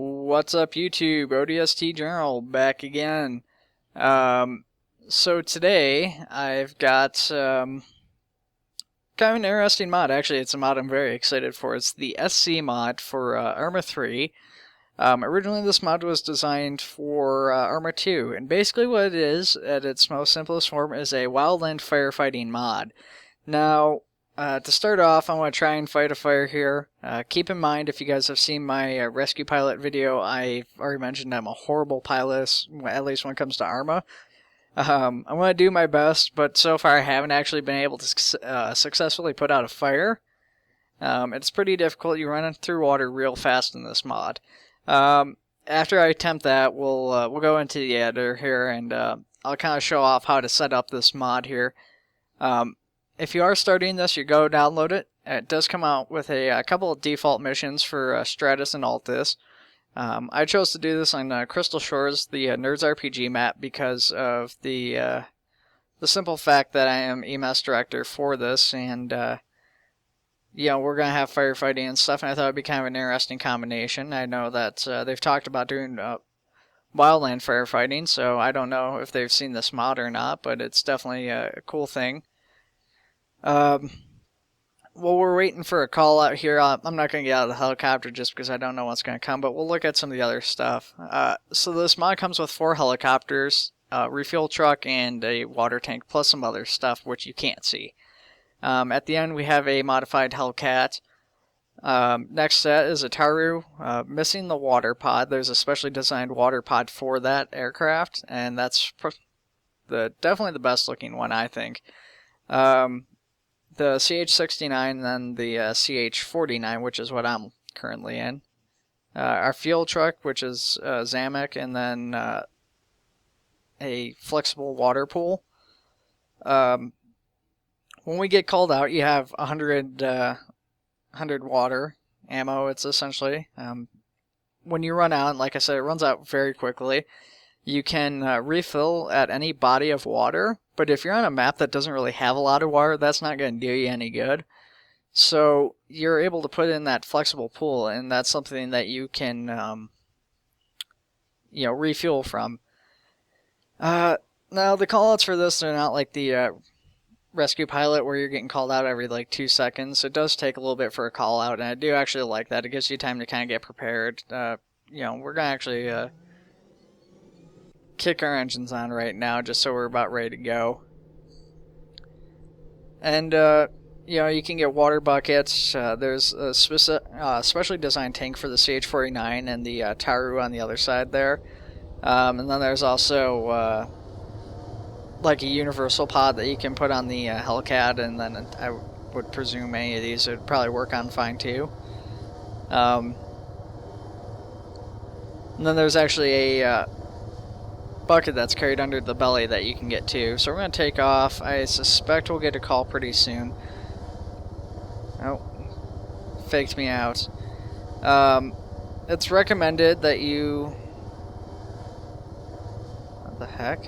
What's up, YouTube? ODST Journal back again. So today I've got kind of an interesting mod. Actually, it's a mod I'm very excited for. It's the SCmod for Arma 3. Originally, this mod was designed for Arma 2, and basically what it is, at its most simplest form, is a wildland firefighting mod. Now, to start off, I want to try and fight a fire here. Keep in mind, if you guys have seen my rescue pilot video, I've already mentioned I'm a horrible pilot, at least when it comes to Arma. I'm going to do my best, but so far I haven't actually been able to successfully put out a fire. It's pretty difficult. You run through water real fast in this mod. After I attempt that, we'll go into the editor here, and I'll kind of show off how to set up this mod here. If you are starting this, you go download it. It does come out with a couple of default missions for Stratus and Altis. I chose to do this on Crystal Shores, the Nerds RPG map, because of the simple fact that I am EMS director for this, and you know, we're gonna have firefighting and stuff, and I thought it'd be kind of an interesting combination. I know that they've talked about doing wildland firefighting, so I don't know if they've seen this mod or not, but it's definitely a cool thing. Well, we're waiting for a call out here. I'm not going to get out of the helicopter just because I don't know what's going to come, but we'll look at some of the other stuff. So this mod comes with 4 helicopters, a refuel truck, and a water tank, plus some other stuff which you can't see. At the end, we have a modified Hellcat. Next set is a Taru, missing the water pod. There's a specially designed water pod for that aircraft, and that's definitely the best looking one, I think. The CH-69 and then the CH-49, which is what I'm currently in. Our fuel truck, which is Zamek, and then a flexible water pool. When we get called out, you have 100 water ammo, it's essentially. When you run out, like I said, it runs out very quickly. You can refill at any body of water, but if you're on a map that doesn't really have a lot of water, that's not going to do you any good. So you're able to put in that flexible pool, and that's something that you can refuel from. Now, the callouts for this are not like the rescue pilot where you're getting called out every like 2 seconds. It does take a little bit for a call out, and I do actually like that. It gives you time to kind of get prepared. We're going to actually kick our engines on right now just so we're about ready to go. And you can get water buckets. There's a specially designed tank for the CH-49 and the Taru on the other side there. And then there's also like a universal pod that you can put on the Hellcat, and then I would presume any of these would probably work on fine too. And then there's actually a bucket that's carried under the belly that you can get too. So we're going to take off. I suspect we'll get a call pretty soon. Oh, faked me out. It's recommended that you... What the heck?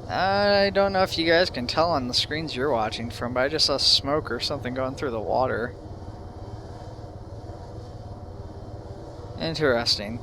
I don't know if you guys can tell on the screens you're watching from, but I just saw smoke or something going through the water. Interesting.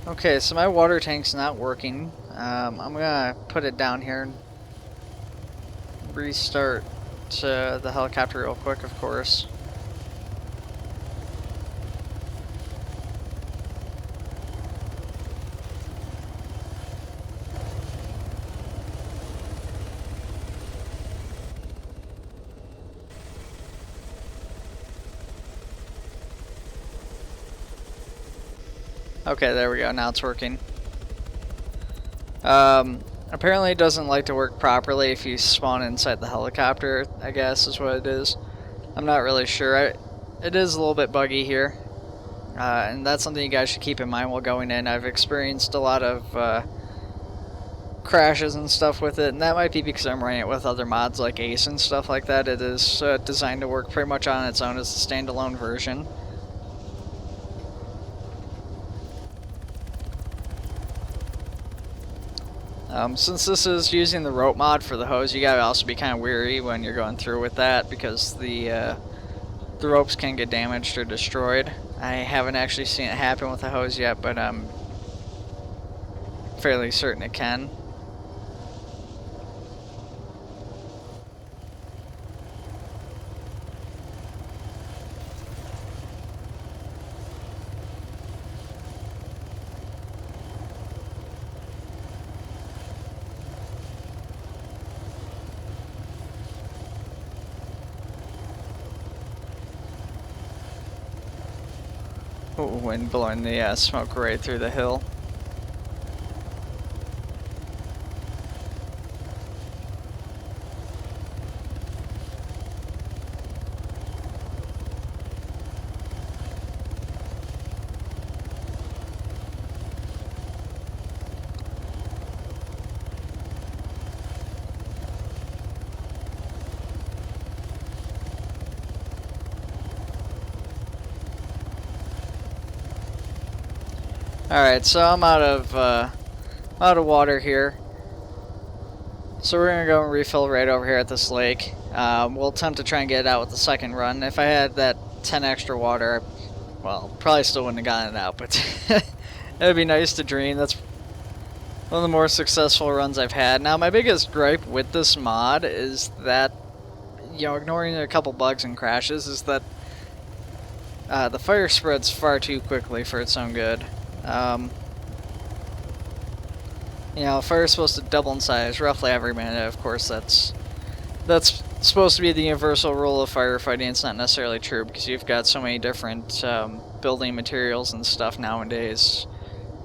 Okay, so my water tank's not working. I'm gonna put it down here and restart the helicopter real quick, of course. Okay, there we go. Now it's working. Apparently it doesn't like to work properly if you spawn inside the helicopter, I guess is what it is. I'm not really sure. It is a little bit buggy here. And that's something you guys should keep in mind while going in. I've experienced a lot of crashes and stuff with it, and that might be because I'm running it with other mods like Ace and stuff like that. It is designed to work pretty much on its own as a standalone version. Since this is using the rope mod for the hose, you gotta also be kind of wary when you're going through with that, because the ropes can get damaged or destroyed. I haven't actually seen it happen with the hose yet, but I'm fairly certain it can. Ooh, wind blowing the smoke right through the hill. Alright, so I'm out of water here. So we're gonna go and refill right over here at this lake. We'll attempt to try and get it out with the second run. If I had that 10 extra water, well, probably still wouldn't have gotten it out, but it'd be nice to drain. That's one of the more successful runs I've had. Now, my biggest gripe with this mod is that, you know, ignoring a couple bugs and crashes, is that the fire spreads far too quickly for its own good. You know, fire's supposed to double in size roughly every minute. Of course, that's supposed to be the universal rule of firefighting. It's not necessarily true, because you've got so many different building materials and stuff nowadays.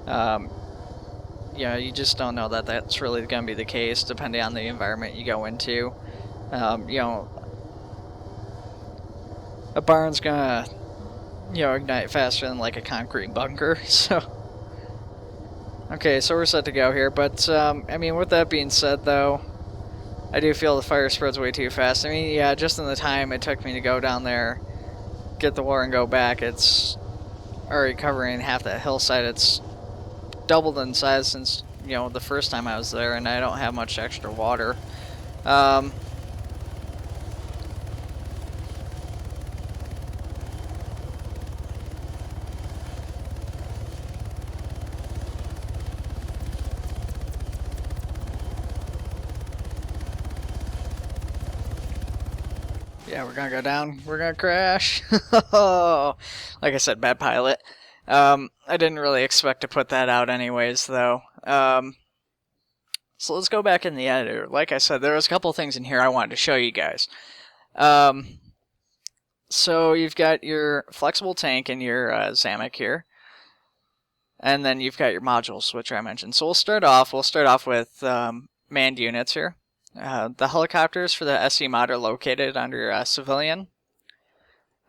Yeah, you just don't know that that's really going to be the case, depending on the environment you go into. You know, a barn's gonna, you know, ignite faster than like a concrete bunker. So, okay, so we're set to go here. But I mean, with that being said, though, I do feel the fire spreads way too fast. I mean, yeah, just in the time it took me to go down there, get the water, and go back, it's already covering half that hillside. It's doubled in size since, you know, the first time I was there, and I don't have much extra water. Yeah, we're gonna go down. We're gonna crash. Like I said, bad pilot. I didn't really expect to put that out anyways, though. So let's go back in the editor. Like I said, there was a couple things in here I wanted to show you guys. So you've got your flexible tank and your Zamek here. And then you've got your modules, which I mentioned. So we'll start off with manned units here. The helicopters for the SCmod are located under civilian.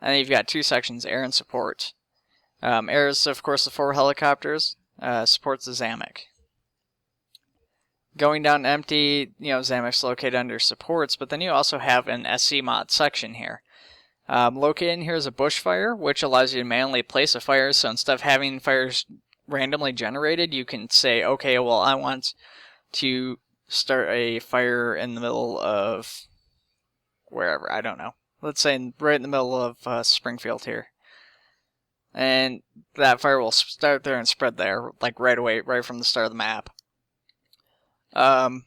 And then you've got two sections, air and support. Air is, of course, the 4 helicopters. Support's the Zamek. Going down empty, you know, Zamek's located under supports, but then you also have an SCmod section here. Located in here is a Bushfire, which allows you to manually place a fire. So instead of having fires randomly generated, you can say, okay, well, I want to start a fire in the middle of wherever, I don't know. Let's say right in the middle of Springfield here. And that fire will start there and spread there, like right away, right from the start of the map. And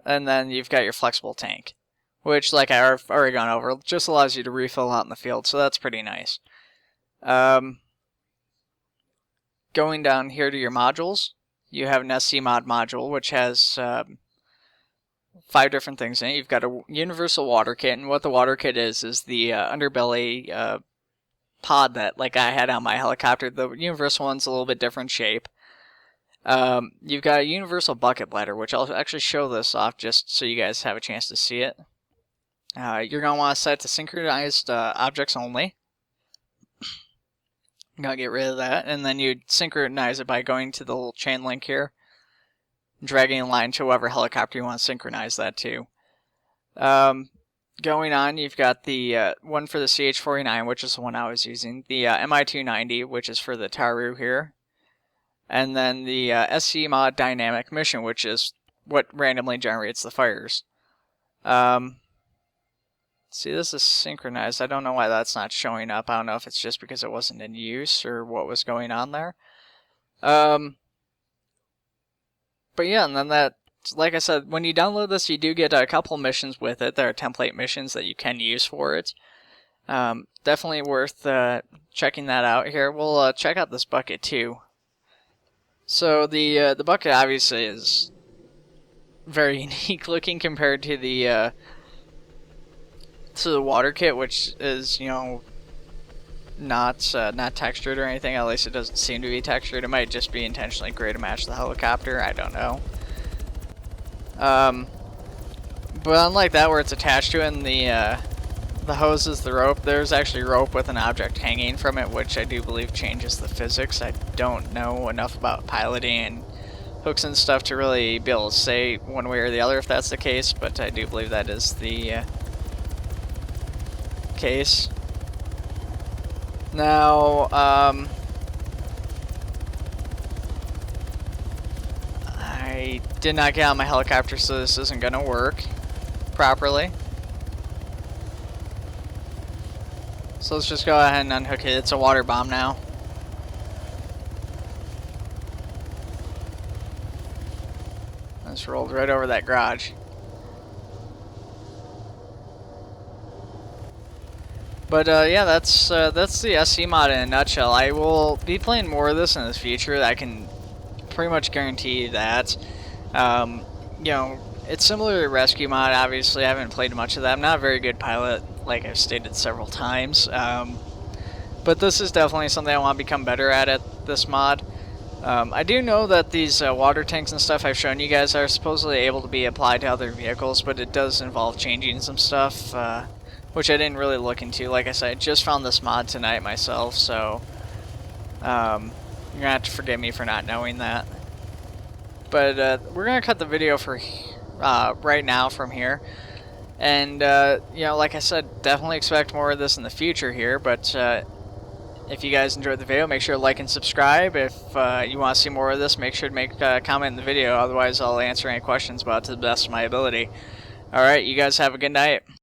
then you've got your flexible tank, which, like I've already gone over, just allows you to refill out in the field, so that's pretty nice. Going down here to your modules, you have an SCmod module, which has 5 different things in it. You've got a universal water kit, and what the water kit is the underbelly pod that, like I had on my helicopter. The universal one's a little bit different shape. You've got a universal bucket bladder, which I'll actually show this off just so you guys have a chance to see it. You're going to want to set to synchronized objects only. I'm going to get rid of that, and then you'd synchronize it by going to the little chain link here, dragging a line to whoever helicopter you want to synchronize that to. Going on, you've got the one for the CH-49, which is the one I was using, the MI-290, which is for the Taru here, and then the SCmod dynamic mission, which is what randomly generates the fires. See, this is synchronized. I don't know why that's not showing up. I don't know if it's just because it wasn't in use or what was going on there. But yeah, and then that, like I said, when you download this, you do get a couple missions with it. There are template missions that you can use for it. Definitely worth checking that out. Here, we'll check out this bucket too. So the bucket obviously is very unique looking compared to the water kit, which is, you know, not textured or anything. At least it doesn't seem to be textured. It might just be intentionally gray to match the helicopter. I don't know. But unlike that, where it's attached to it and the hose is the rope, there's actually rope with an object hanging from it, which I do believe changes the physics. I don't know enough about piloting and hooks and stuff to really be able to say one way or the other if that's the case, but I do believe that is the case. Now, I did not get on my helicopter, so this isn't going to work properly. So let's just go ahead and unhook it. It's a water bomb now. It's rolled right over that garage. But yeah, that's the SCmod in a nutshell. I will be playing more of this in the future. I can pretty much guarantee that. You know, it's similar to Rescue Mod. Obviously, I haven't played much of that. I'm not a very good pilot, like I've stated several times. But this is definitely something I want to become better at this mod. I do know that these water tanks and stuff I've shown you guys are supposedly able to be applied to other vehicles, but it does involve changing some stuff, which I didn't really look into. Like I said, I just found this mod tonight myself, so you're going to have to forgive me for not knowing that. But we're going to cut the video for right now from here. And, you know, like I said, definitely expect more of this in the future here, but if you guys enjoyed the video, make sure to like and subscribe. If you want to see more of this, make sure to make a comment in the video. Otherwise, I'll answer any questions about it to the best of my ability. Alright, you guys have a good night.